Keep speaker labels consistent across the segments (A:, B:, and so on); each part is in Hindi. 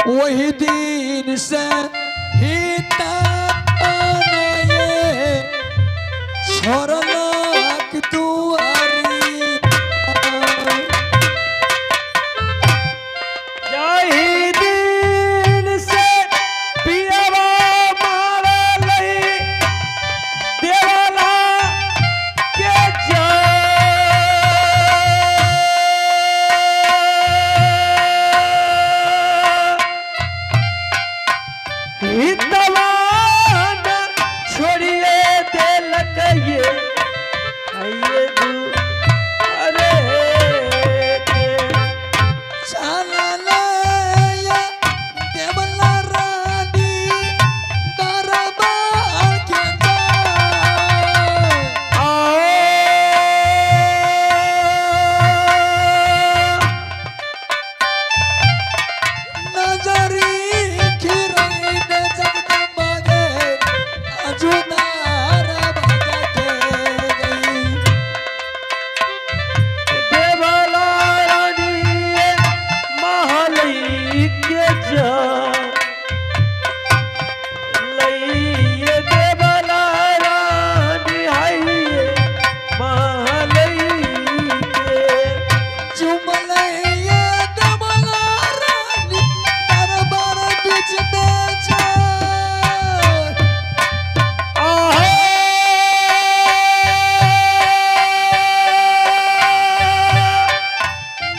A: वही दिन से ही छोड़लक दुआरी
B: यही दिन से पियवा मारलई देवला के हितवा छोड़िए देलक ये अरे
A: देवला रानी दरबार के नजरी खिरई दे जगदम्बा गे अजुनारा बाजा के गई
B: देवला रानी महलई के जा लइए देवला रानी हाइए महलई के
A: चुमलैया देवला रानी दरबार बीच में जा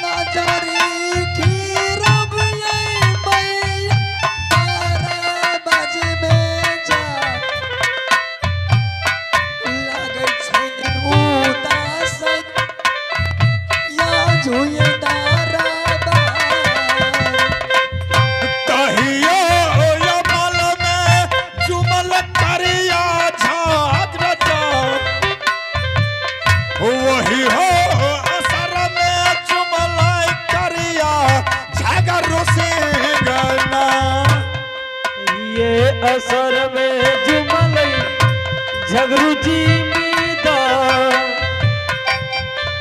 A: नजरी खिरब यही मैया तारा बाज में जा लागै छै उदास या झुए दारा
C: कहियो यमल में जुमल करिया झाज रचा वही हो असर में जुमल करिया झगड़ो से गना
B: ये असर में जुमलई झगरू जी मीदा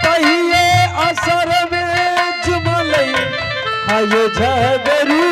B: कहिए असर में जुमलई हायो झगरू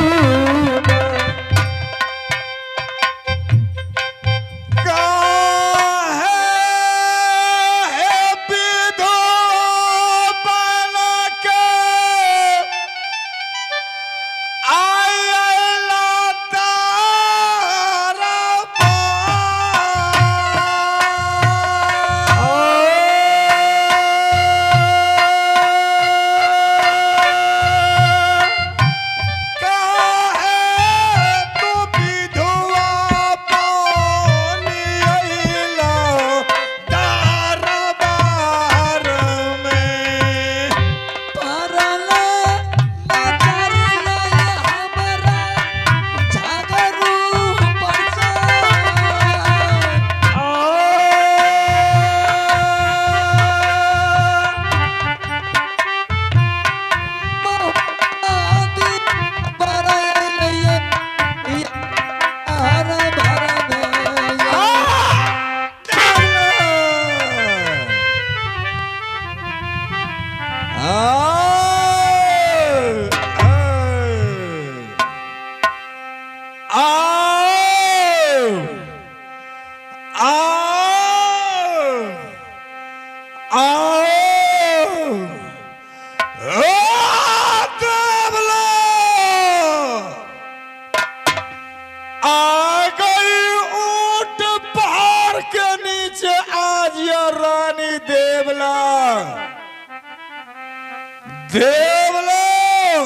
C: देवलो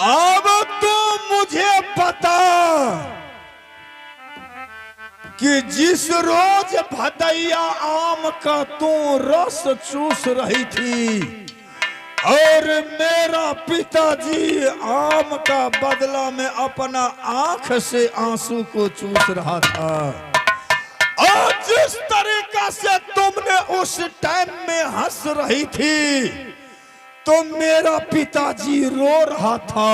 C: अब तो मुझे पता कि जिस रोज भदैया आम का तू रस चूस रही थी और मेरा पिताजी आम का बदला में अपना आंख से आंसू को चूस रहा था और जिस तरीका से तुमने उस टाइम में हंस रही थी तो मेरा पिताजी रो रहा था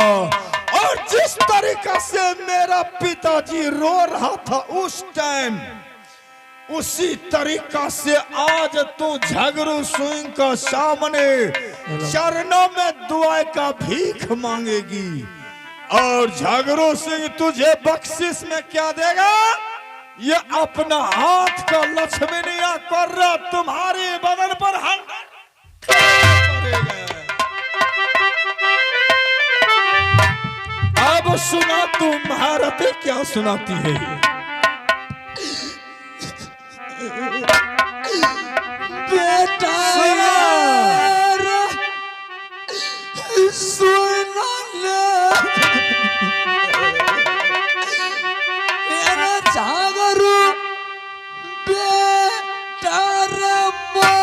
C: और जिस तरीका से मेरा पिताजी रो रहा था उस टाइम उसी तरीका से आज तू झगड़ू सिंह का सामने चरणों में दुआ का भीख मांगेगी और झगड़ू सिंह तुझे बख्शिश में क्या देगा? ये अपना हाथ का लक्ष्मणिया कर तुम्हारे बदन पर अब सुना तू महारथी क्या सुनाती है?
A: बेटा सुना मेरा जागरू बेटा रब्बा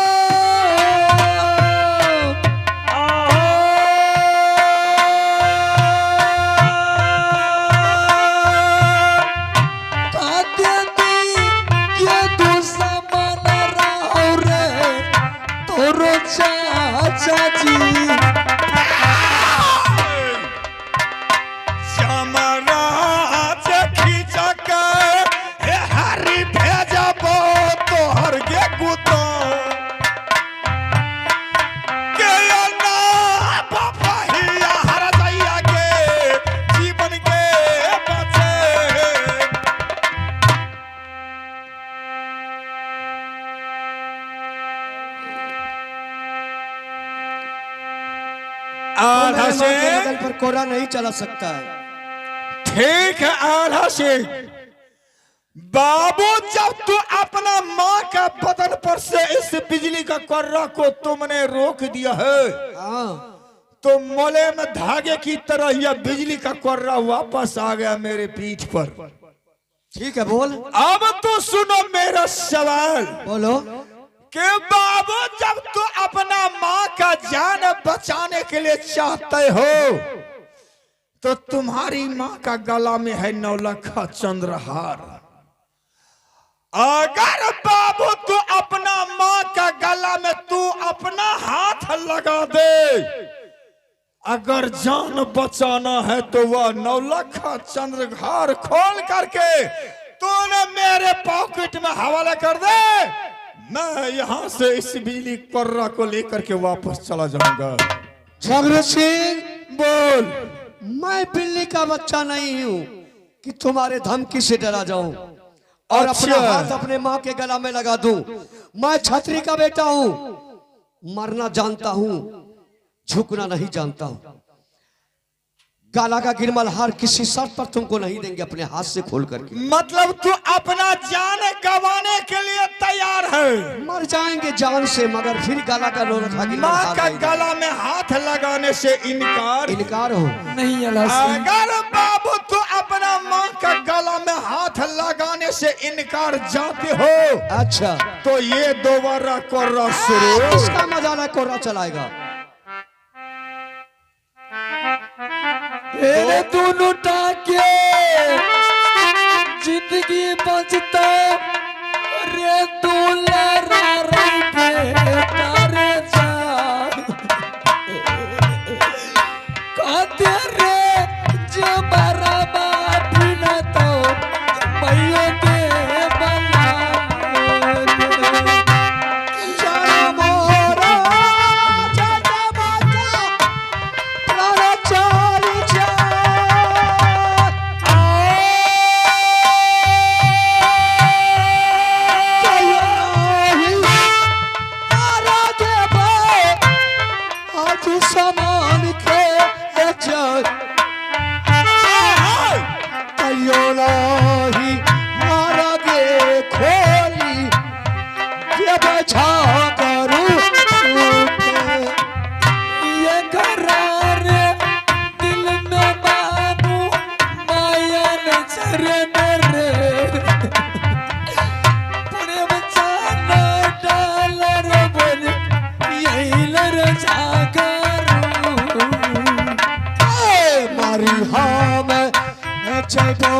A: चाची
C: श्यामराज खींचा कर हरी भेजबो तोहर गे गुतो के ना बाबा हिया हर दैया के जीवन के बचे आधा से
A: बदन पर कोरा नहीं चला सकता है।
C: ठीक है आधा से बाबू जब तू अपना माँ का बदन पर से इस बिजली का कर्रा को तुमने रोक दिया है
A: हाँ
C: तो मोले में धागे की तरह यह बिजली का कर्रा वापस आ गया मेरे पीठ पर।
A: ठीक है बोल।
C: अब तो सुनो मेरा सवाल
A: बोलो।
C: कि बाबू जब तू अपना माँ का जान बचाने के लिए चाहते हो तो तुम्हारी माँ का गला में है 9 लखा चंद्रहार। अगर बाबू तू अपना माँ का गला में तू अपना हाथ लगा दे, अगर जान बचाना है तो वह 9 लखा चंद्रहार खोल करके तूने मेरे पॉकेट में हवाला कर दे, मैं यहाँ से इस बिजली कर्रा को लेकर के वापस चला जाऊंगा।
A: झगड़ू सिंह
C: बोल।
A: मैं बिल्ली का बच्चा नहीं हूँ कि तुम्हारे धमकी से डरा जाऊं और अपना हाथ अपने माँ के गला में लगा दूं। मैं छतरी का बेटा हूँ, मरना जानता हूँ, झुकना नहीं जानता हूँ। गाला का गिरमल हार किसी शर्त पर तुमको नहीं देंगे, अपने हाथ से खोल करके।
C: मतलब तू अपना जान गंवाने के लिए तैयार है?
A: मर जाएंगे जान से मगर फिर गाला का
C: माँ का गला में हाथ लगाने से
A: इनकार हो
B: नहीं।
C: अगर बाबू तू अपना माँ का गला में हाथ लगाने से इनकार जाते हो,
A: अच्छा
C: तो ये दोबारा कोर्रा शुरू।
A: इसका मजा कोर्रा चलाएगा।
B: मेरे दोनों टाके जिंदगी बचता रे दुलारा बेटा रे जान कहते रे जबरा बाप न तो मैयो दे बना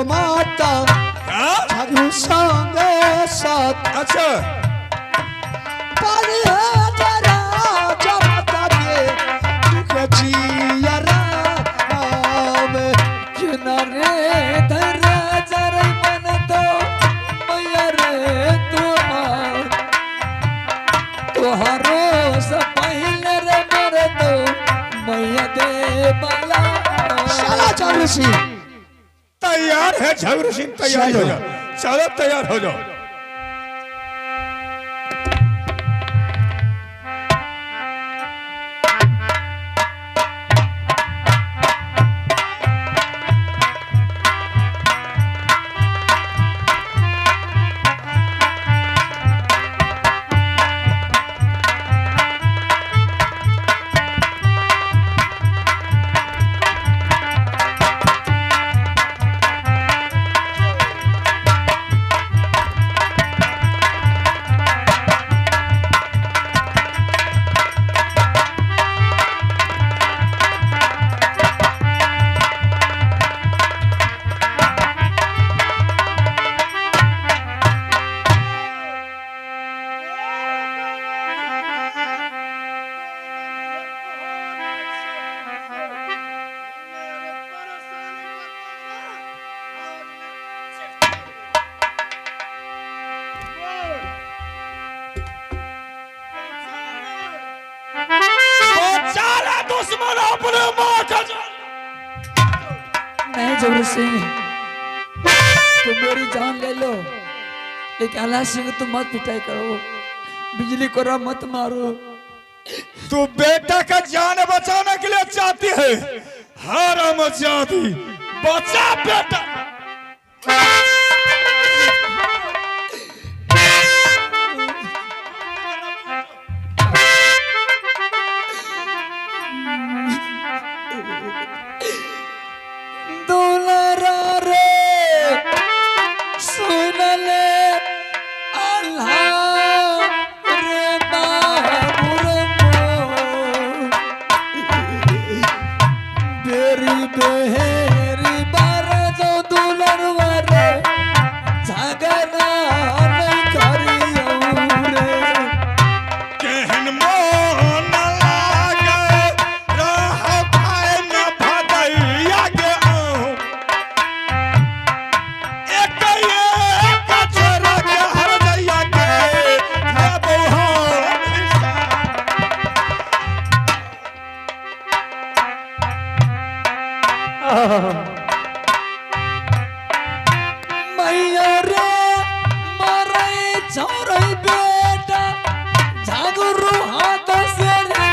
B: माता झगड़ू संगे साथ।
C: अच्छा
A: पानी है तेरा जमाता के जियरा में
B: किनारे धरा जरे मन तो मैया रे तू मला
A: चला झागरू सिंह
C: तैयार है झगरू सिंह, तैयार हो जाओ, चलो तैयार हो जाओ। दुश्मन अपने माँ का
B: नहीं झगरू सिंह, तुम मेरी जान ले लो, लेकिन अल्लाह सिंह तुम मत पिटाई करो, बिजली को रा मत मारो।
C: तू बेटा का जान बचाने के लिए चाहती है, हराम जाती, बचा बेटा।
B: दुलारा रे सुन ले अल्लाह रे बाबुर बेरी बेहरी बार जो दुलरवा रे झगड़ा नहीं करियो रे।
C: केहन मोन लागे रह पाए न भदैया के आऊं, एक छोरा के हर दैया के लेबो
B: मैया रे मरे छोरे बेटा झागरू हाथ से रे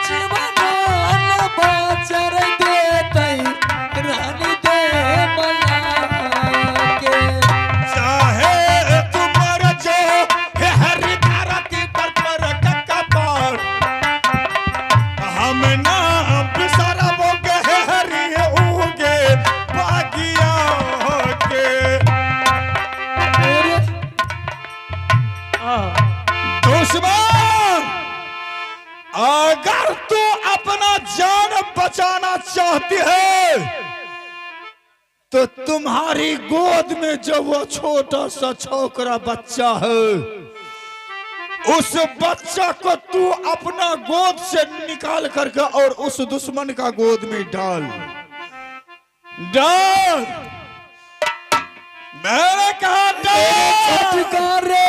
B: जीवन बाचर देतै रानी दे मला के।
C: चाहे तुमर जो हे हरि धरती पर ककबर, हम ना बिसरबो के हे हरि उगे बागिया के। दुश्मन, अगर तू अपना जान बचाना चाहती है तो तुम्हारी गोद में जो वो छोटा सा छोकरा बच्चा है, उस बच्चा को तू अपना गोद से निकाल करके और उस दुश्मन का गोद में डाल डाल। मैंने कहा डाल।
B: छटकारे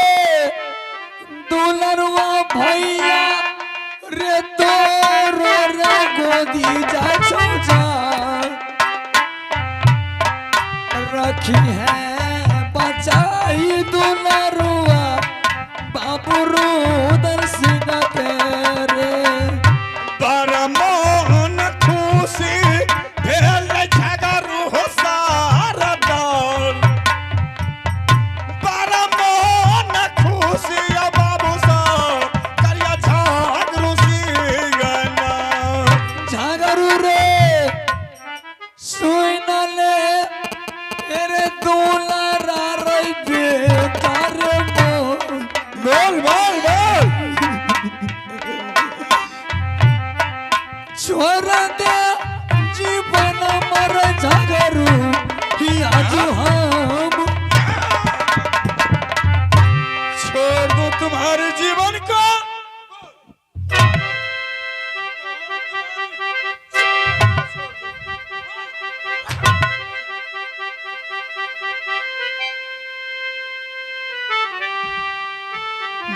B: दुलरवा भैया रे तोरो रे गोदी जा छोजा रखी है बचाई दुलरवा बाबू दर्शन करे।
C: परमोहन खुशी भेल झगरू हो सारा दौल, परमोहन खुशी बाबू सा करिया झगरू सिंगना।
B: झगरू रे सुन ले रे दुलारा रे बेटा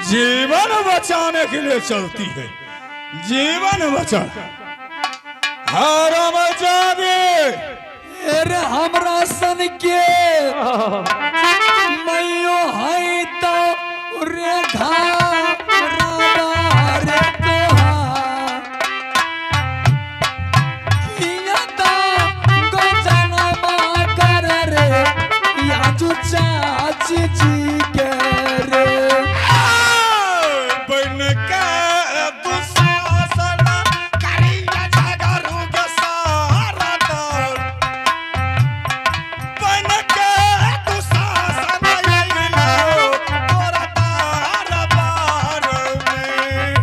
C: जीवन बचाने के लिए चलती है, जीवन बचा। हरम जादे
B: अरे हमरा सन के मैयो है तो रे घारा रे कोहा हियता गजना मा कर रे याजू चाची जी के रे
C: बन के दुशासन करिया झगड़ू के सारा दौड़। बन के दुशासन अइलो तोरा दरबार में।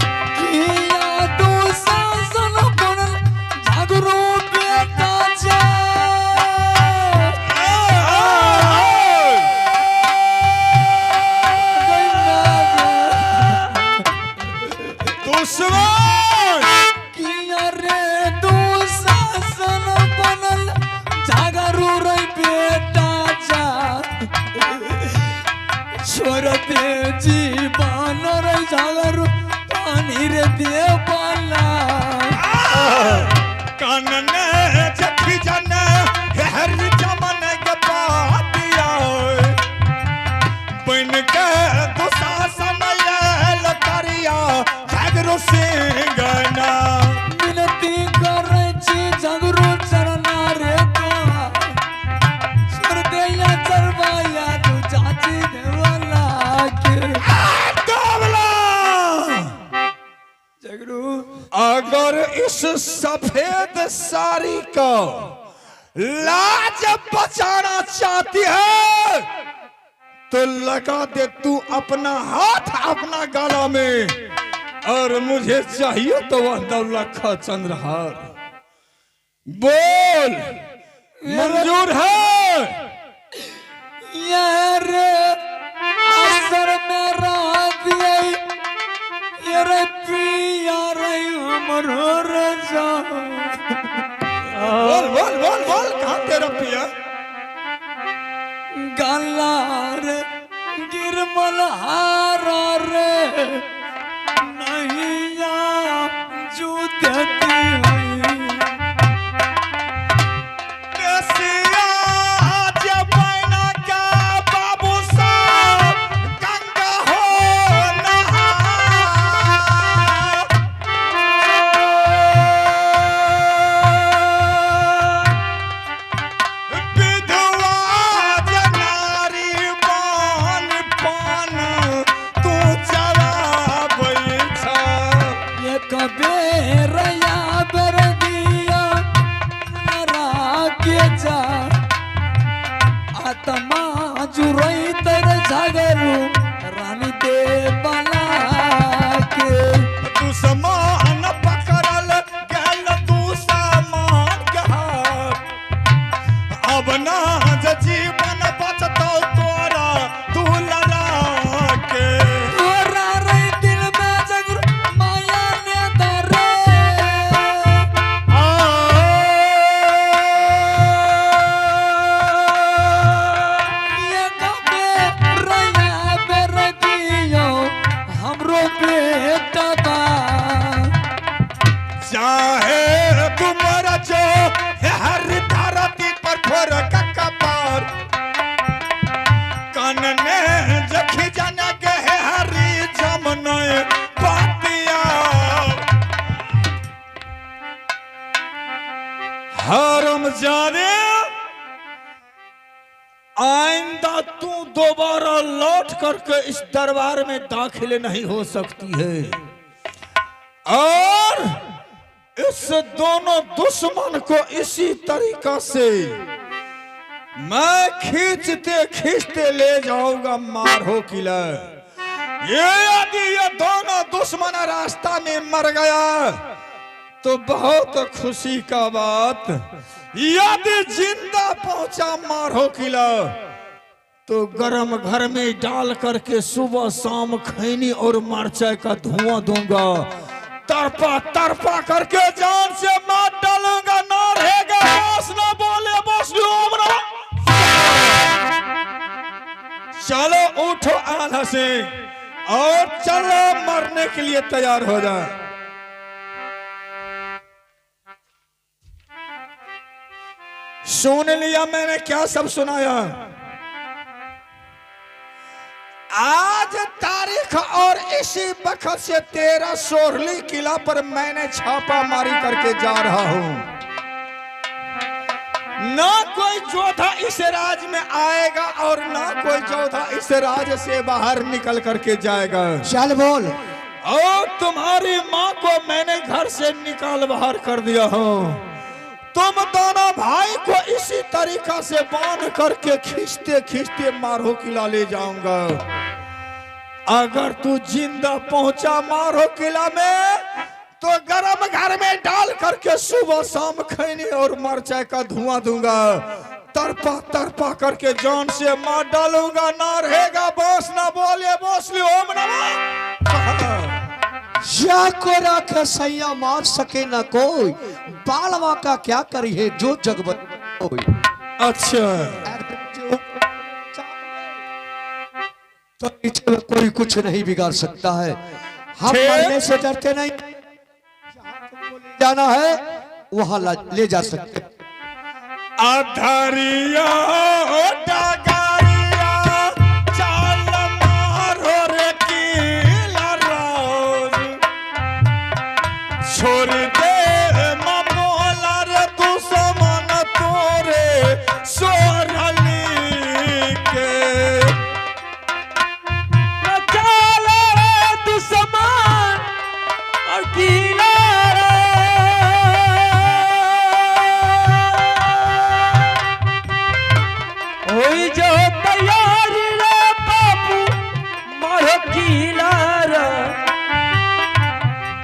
B: किया तू शासन बनल झगड़ू बेटा जा
C: दुश्मन
B: किया रे तू शासन बनल झगड़ू रे बेटा जा छोड़ दे जीवन रे झगड़ू पानी रे दे बाला
C: कानने जखी जने हर जमन के पातिया। बन के दुशासन आयल करिया झगड़ू सिंगना।
B: विनती करे छी झगड़ू चरना रे कोहा छोड़ दे या चरवाया तू चाची देवाला के
C: काबला
B: झगड़ू
C: अगर इस सफेद साड़ी को लाज बचाना चाहती है तो लगा दे तू अपना हाथ अपना गला में, और मुझे चाहिए तो वह 9 लाख चंद्रहार। बोल मंजूर है?
B: यार असर में रात यही ये रे पिया रे हमरो रजा
C: बोल बोल बोल बोल कहाँ तेरा पिया?
B: गला रे गिरमल हारा रे नैया जूतती हुई
C: देसिया जबैना का बाबू साहब गंगा हो नहा। विधवा जनारी बान पान तू चला बैठा।
B: ये कबे रया बर दिया मरा के जा आत्मा जुरई तर झगरू रानी दे बला के
C: दुश्मन पकड़ल गल तू सामान कहा। अब ना जीवन बचतो तोरा तू लड़ा के।
B: तोरा रे दिल में झगरू माया ने दरे ये कबे रया बर दियो हमरो बेटा बा
C: चाहे तुम्हारा जो हर धरती पर फोर का कपार। कानने जखी जाना के हरी जमने पातिया। हरम जाने आइंदा तू दोबारा लौट करके इस दरबार में दाखिल नहीं हो सकती है, और इस दोनों दुश्मन को इसी तरीका से मैं खींचते खींचते ले जाऊंगा मारो किला। ये यदि ये दोनों दुश्मन रास्ता में मर गया तो बहुत खुशी का बात। यदि जिंदा पहुंचा मारो किला तो गरम घर में डाल करके सुबह शाम खैनी और मरचाई का धुआं दूंगा। तरपा तरपा करके जान से मार डालूंगा। ना रहेगा बस, ना बोले बस चलो उठो आला से और चलो मरने के लिए तैयार हो जाए। सुन लिया मैंने क्या सब सुनाया। आज तारीख और इसी वक्त से तेरा सोरली किला पर मैंने छापा मारी करके जा रहा हूं। ना कोई जोधा इस राज में आएगा और ना कोई जोधा इस राज से बाहर निकल करके जाएगा।
A: चल बोल।
C: और तुम्हारी माँ को मैंने घर से निकाल बाहर कर दिया हूँ। तुम दोनों भाई को इसी तरीका से बांध करके खींचते खींचते मारो किला ले जाऊंगा। अगर तू जिंदा पहुंचा मारो किला में तो गरम घर में डाल करके सुबह शाम खैनी और मरचाई का धुआं दूंगा। तरपा तरपा करके जान से मार डालूंगा। ना रहेगा बॉस ना बोले बोसली ओम नमः।
A: या को राख सैया मार सके ना कोई, बालवा का क्या करी है जो जगबत कोई।
C: अच्छा
A: तो इसमें कोई कुछ नहीं बिगाड़ सकता है। हम
C: ठीक।
A: मरने से डरते नहीं। जहाँ तुमको ले जाना है वहां ले जा सकते।
C: अधरिया डगारिया चाल मारो रे किला रोज। छोड़ दे ममोला रे दुश्मन तोरे सोरली के।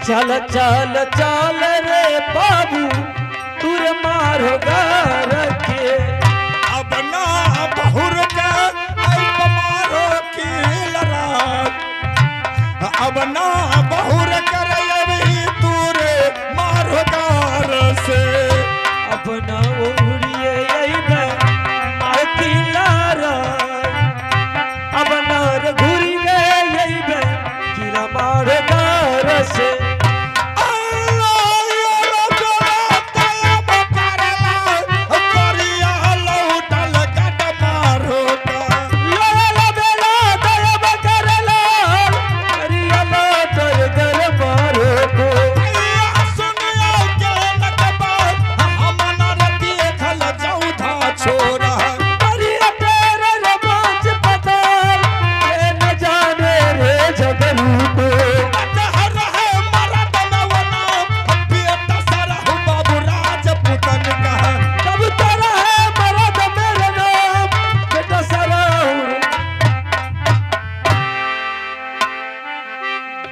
B: चल चल चल रे बाबू तुर मारोगा रखे।
C: अब ना बहुर के अब मारो किलरा। अब ना बहुर करे अभी तूरे मारो गार से।
B: अब ना उड़िए अइबे मार किलारा। अब ना घुरी गए अइबे किला मारोगा से।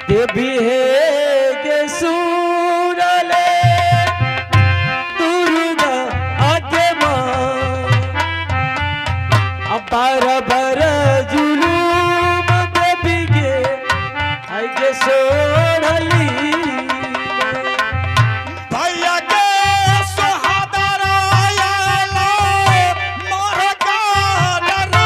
B: देवी है के सूरले दुर्गा आके माँ। अपार बर जुलूम देवी के आके सोनली।
C: भैया के सहादरा आयाला मार गाडरा।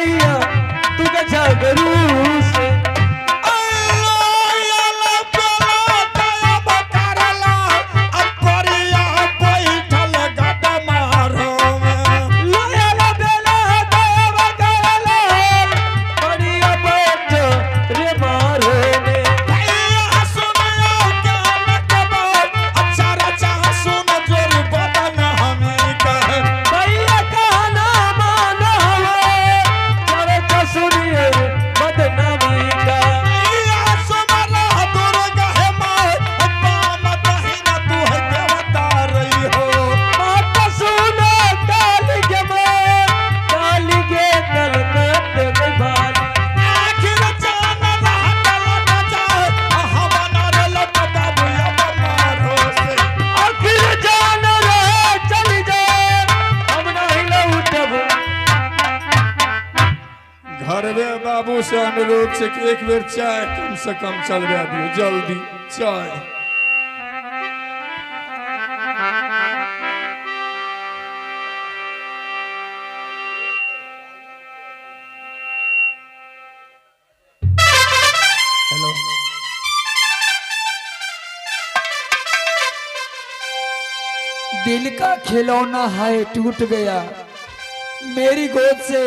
B: भैया तू के झगड़ू से
C: बाबू से अनुरोध से कि एक बेर चाय कम से कम चलवा दियो, जल्दी चाय।
B: हेलो, दिल का खिलौना है टूट गया, मेरी गोद से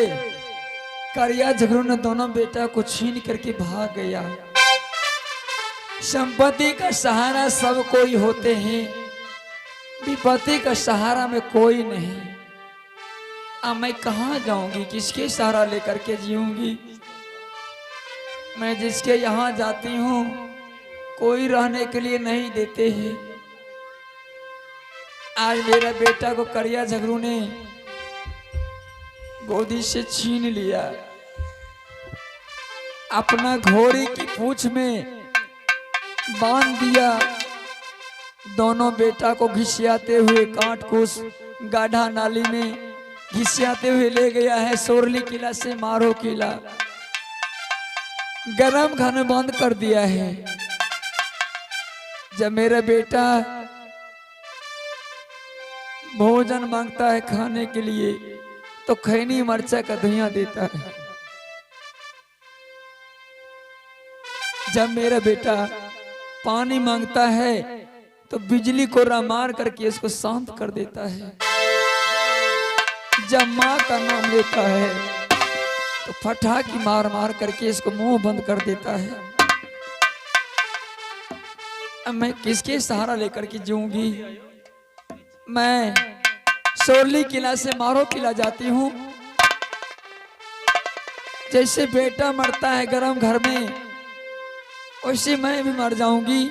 B: करिया झगड़ू ने दोनों बेटा को छीन करके भाग गया। संपत्ति का सहारा सब कोई होते हैं, विपत्ति का सहारा में कोई नहीं। अब मैं कहाँ जाऊंगी, किसके सहारा लेकर के जीऊंगी। मैं जिसके यहाँ जाती हूँ कोई रहने के लिए नहीं देते हैं। आज मेरा बेटा को करिया झगड़ू ने गोदी से छीन लिया, अपना घोड़ी की पूंछ में बांध दिया, दोनों बेटा को घिसियाते हुए काट कूस गाढ़ा नाली में घिसियाते हुए ले गया है सोरली किला से मारो किला, गरम घर में बंद कर दिया है। जब मेरा बेटा भोजन मांगता है खाने के लिए तो खैनी मरचा का धुआं देता है। जब मेरा बेटा पानी मांगता है तो बिजली को मार करके इसको शांत कर देता है। जब माँ का नाम लेता है तो फटाकी मार मार करके इसको मुंह बंद कर देता है। अब मैं किसके सहारा लेकर के जीऊंगी। मैं सोरली किला से मारो किला जाती हूँ। जैसे बेटा मरता है गरम घर में वैसे मैं भी मर जाऊंगी।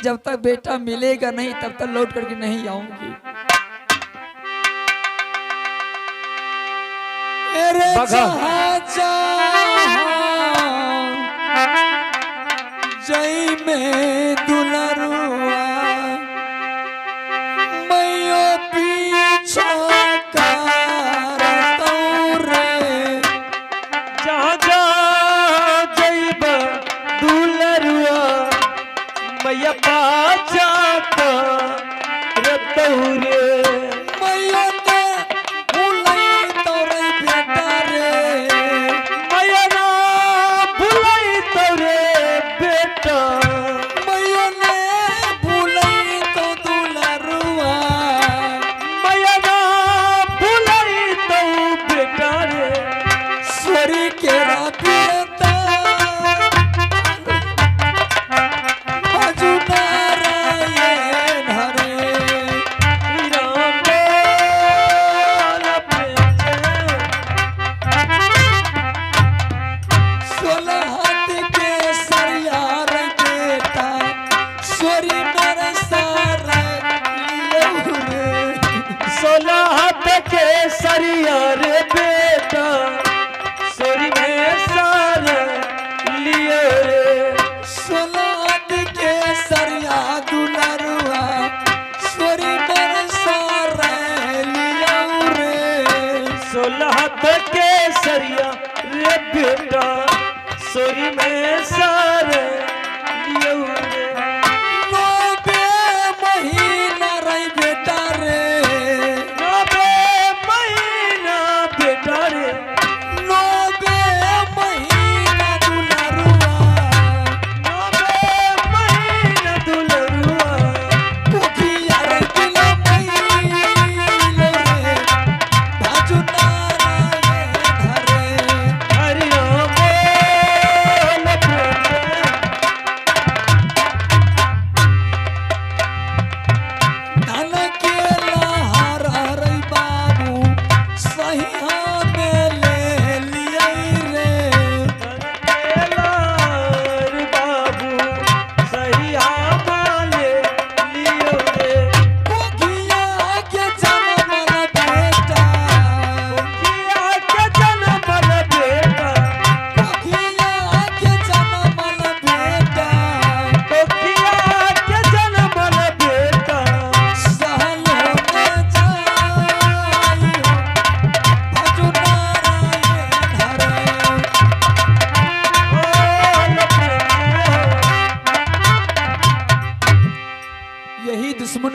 B: जब तक बेटा मिलेगा नहीं तब तक लौट करके नहीं आऊंगी। जय में दुलरुआ मैयो पीछा करतौ रे, जहाँ जा जइब दुलरुआ मैया पाछा करतौ रे। मैया ने भुलई तोरे बेटा रे, मैया ना भुलई तोरे बेटा, मैया ने भुलई तो दुलरुआ, मैया ना भुलई तो बेटा रे। सोरी के रात सरिया रे बेटा सोरी में सार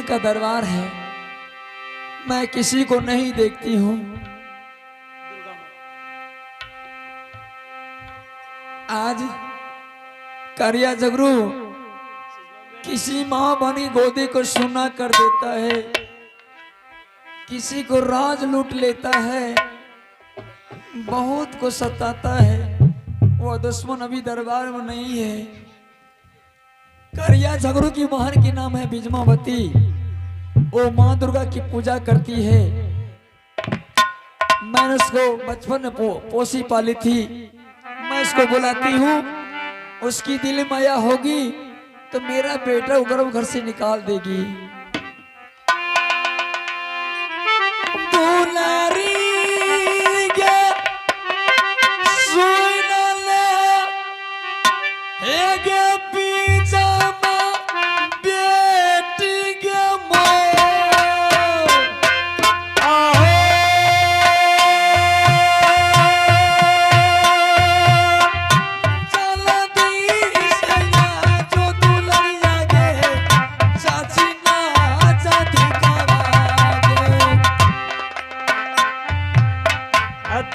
B: का दरबार है, मैं किसी को नहीं देखती हूँ। आज करिया जगरू किसी माँ बनी गोदी को सुना कर देता है, किसी को राज लूट लेता है, बहुत को सताता है। वो दुश्मन अभी दरबार में नहीं है। करिया झगड़ू की बहन की नाम है बिजमावती। वो माँ दुर्गा की पूजा करती है। मैंने उसको बचपन में पोसी पाली थी। मैं उसको बुलाती हूँ, उसकी दिल माया होगी तो मेरा बेटा उग्रम घर से निकाल देगी। दुलारी गे सुन ले, हे गे बीजामा बेटी गे मोर।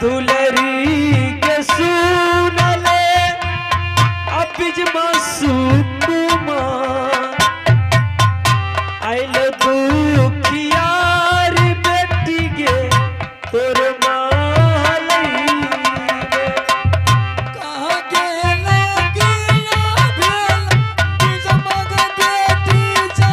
D: दुलरी के सुन ले अबिज मासूमा आइल दुखियार बेटी गे तोर मालई गे।
B: कहाँ गेला गिया भेल बिजमग बेटी जा।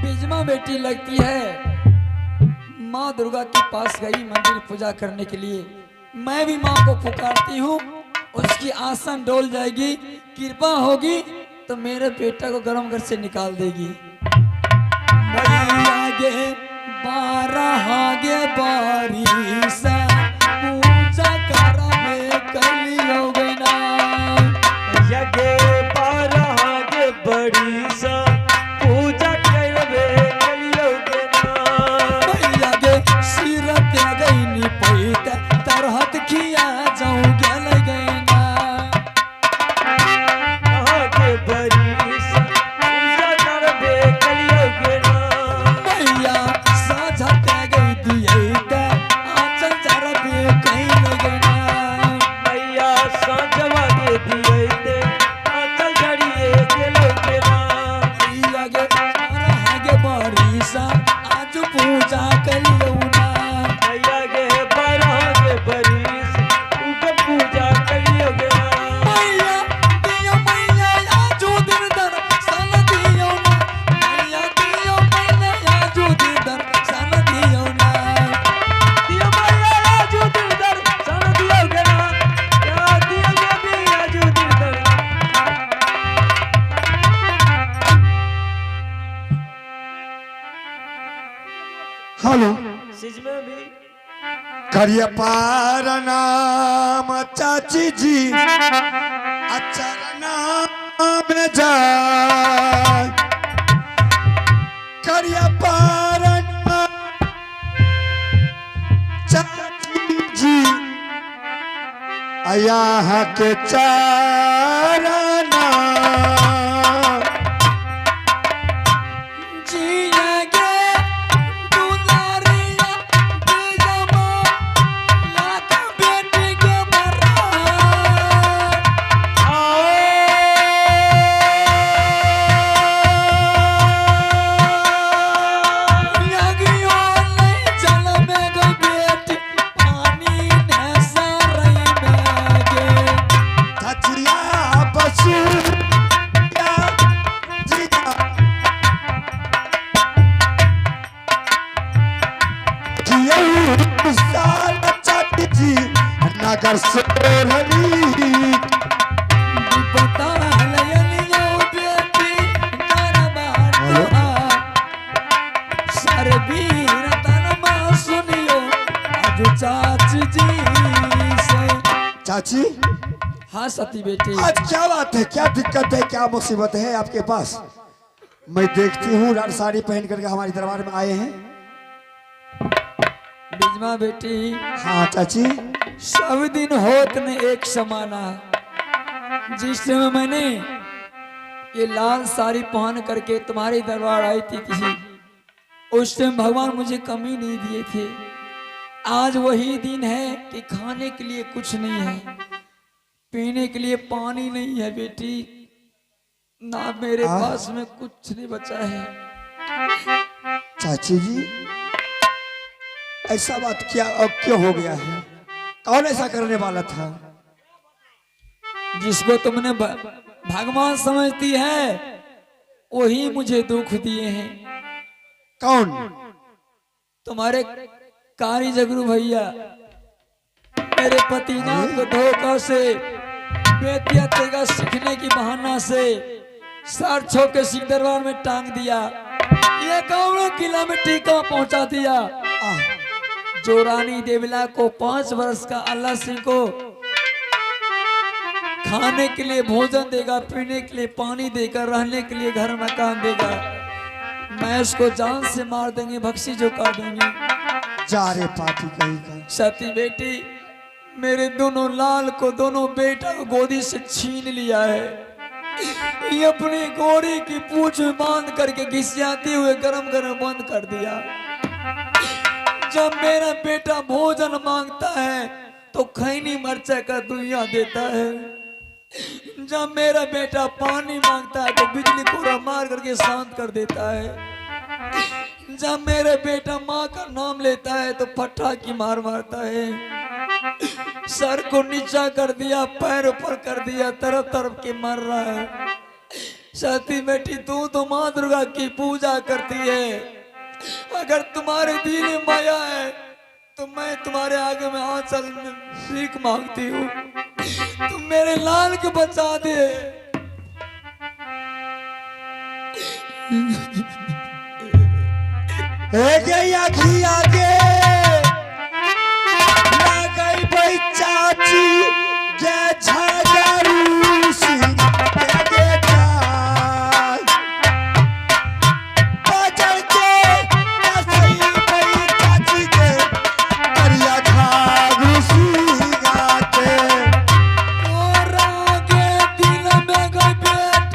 B: बिजमा बेटी लगती है। माँ दुर्गा के पास गई मंदिर पूजा करने के लिए। मैं भी माँ को पुकारती हूँ, उसकी आसन डोल जाएगी, कृपा होगी तो मेरे बेटा को गर्म घर से निकाल देगी। आगे बारह आगे बारिशा पूजा करवे कलियो बिना।
D: यगे बारह आगे बड़ी सा पूजा करवे कलियो बिना।
B: मैया गे सिर ते गई नी पैते तरहत खिया जाऊं गेल गईना।
D: आगे बड़ी सा पूजा करवे कलियो बिना।
B: मैया साझा ते गई दिए ते आंचल चरबे कहीं गईना।
D: मैया सांझवा के दिए ते आंचल जड़िए गेलो बिना।
B: मैया गे बारह आगे बारिशा आज पूजा कलियो ना।
D: मैया गे बारह के बड़ी सा उके पूजा कलियो बिना।
B: मैया दियो मैया आजू दिन दर सन दियो ना। मैया दियो मैया आजू दिन दर सन दियो ना।
D: दियो मैया आजू दिल दर सन दियो बिना। या दियो बेबी आजू दिल दर।
A: हेलो
D: सिज में भी
A: करिया पार नाम चाची जी अचर नाम जा। करिया पार नाम चाची जी आया के चारना।
B: जिया गे दुलारिया बिजमा लाख बेटी के मरा। लगियो नहीं जल में गई बेटी पानी ने सारई में गे।
A: धचिया बस चाची,
B: हाँ सती बेटी।
A: आज क्या बात है, क्या दिक्कत है, क्या मुसीबत है आपके पास? मैं देखती हूँ लाल साड़ी पहन करके हमारे दरबार में आए हैं।
B: बिजमा बेटी,
A: हाँ चाची।
B: सब दिन होत ने एक समाना। जिस समय मैंने ये लाल साड़ी पहन करके तुम्हारे दरबार आई थी किसी, उस टाइम भगवान मुझे कमी नहीं दिए थे। आज वही दिन है कि खाने के लिए कुछ नहीं है, पीने के लिए पानी नहीं है बेटी, ना मेरे पास में कुछ नहीं बचा है।
A: चाची जी, ऐसा बात क्या अब क्यों हो गया है? कौन ऐसा करने वाला था?
B: जिसको तुमने भगवान समझती है वही मुझे दुख दिए हैं।
A: कौन?
B: तुम्हारे कारी जगरू भैया मेरे पतिनाथ को धोखा से बेतिया तेगा सीखने की बहाना से सर छोड़ के सिंह दरबार में टांग दिया। ये कौड़ों किला में टीका पहुंचा दिया। जो रानी देवला को 5 वर्ष का अल्लाह सिंह को खाने के लिए भोजन देगा, पीने के लिए पानी देगा, रहने के लिए घर मकान देगा, मैं उसको जान से मार देंगे, भक्सी जो कर देंगे।
A: जा रे पापी कहीं का।
B: सती बेटी, मेरे दोनों लाल को, दोनों बेटा को गोदी से छीन लिया है। ये अपनी गोरी की पूंछ में बांध करके घिसियाते हुए गरम गरम बंद कर दिया। जब मेरा बेटा भोजन मांगता है तो खैनी मरचा का दुनिया देता है। जब मेरा बेटा पानी मांगता है तो बिजली कोरा मार करके शांत कर देता है। जब मेरा बेटा माँ का नाम लेता है तो फट्टा की मार मारता है। सर को नीचा कर दिया, पैर ऊपर कर दिया, तरफ तरफ के मर रहा है। सती बेटी, तू तो माँ दुर्गा की पूजा करती है, अगर तुम्हारे दिल में माया है तो मैं तुम्हारे आगे में आंचल में भीख मांगती हूँ, तुम मेरे लाल को बचा दे।
A: आगे आगे गई भाई चाची के झगड़ू सिंह के जाय बजर के सही भाई चाची के करिया झागू सिंह के
B: और आगे दिल में गई बेट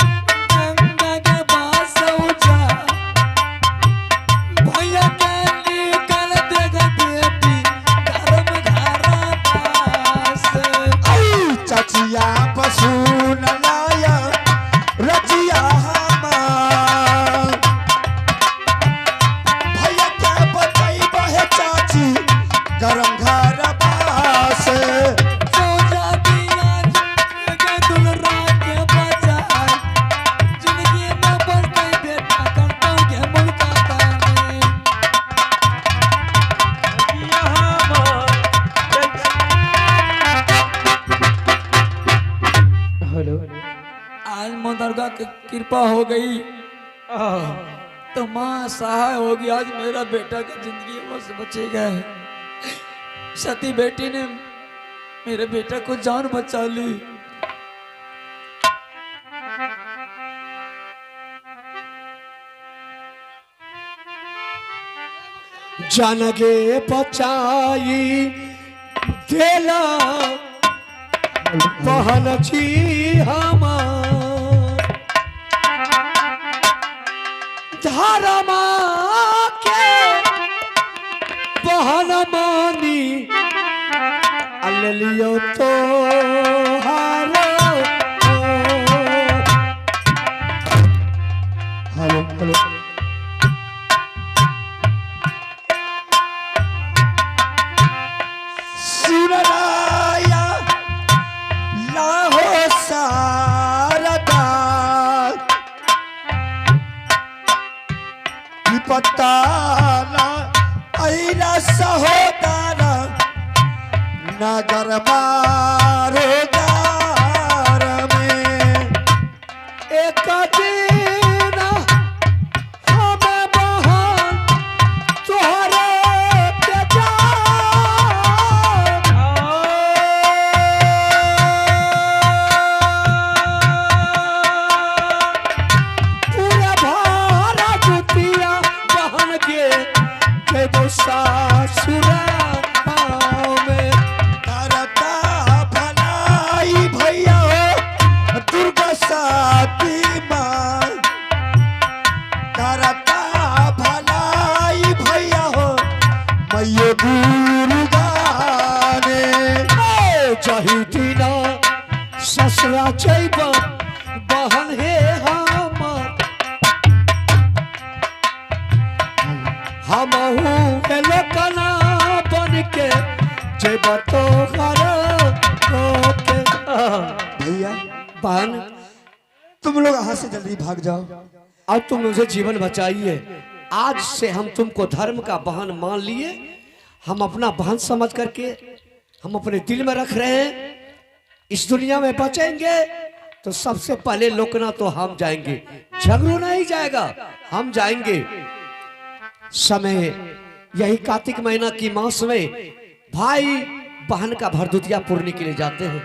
B: गंगा के पास उठा, भैया के निकल देगा बेटी धर्म धारा पास।
A: चाचिया पशु न लाया रचिया हमार भैया क्या बताई बहे चाची गरम घर पास
B: सो जाती आज के दुलरा के बजाय, जिंदगी में बन गई बेटा करता के मुल्का ताने।
D: हेलो।
B: आज माँ दुर्गा की कृपा हो गई तो माँ सहाय होगी, आज मेरा बेटा की जिंदगी बस बचेगा। सती बेटी ने मेरे बेटा को जान बचा ली।
A: जानगे बचाई देला बहन जी हमार धर्मा के बहन मानी अल्लियो तो हारो। हेलो हेलो सुनराया लाहो सारदा पत्ताला ऐना सहोदारा नगर मारो दार में एक दिन हमें बहन तोहरे पे जा जैब बहन हे हमर हमहू के लोकना बन के जैब तो घर होके। भैया बहन तुम लोग यहाँ से जल्दी भाग जाओ और तुम मुझे जीवन बचाइए। आज से हम तुमको धर्म का बहन मान लिए, हम अपना बहन समझ करके हम अपने दिल में रख रहे हैं। इस दुनिया में बचेंगे तो सबसे पहले लोकना तो हम जाएंगे, झगड़ू नहीं जाएगा, हम जाएंगे। समय यही कार्तिक महीना की मास में भाई बहन का भरदुतिया पूर्णी के लिए जाते हैं।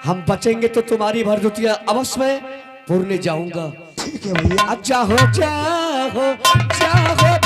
A: हम बचेंगे तो तुम्हारी भरदुतिया अवश्य में पूर्णे जाऊंगा।
E: ठीक है भैया।
A: अच्छा हो जाओ जाओ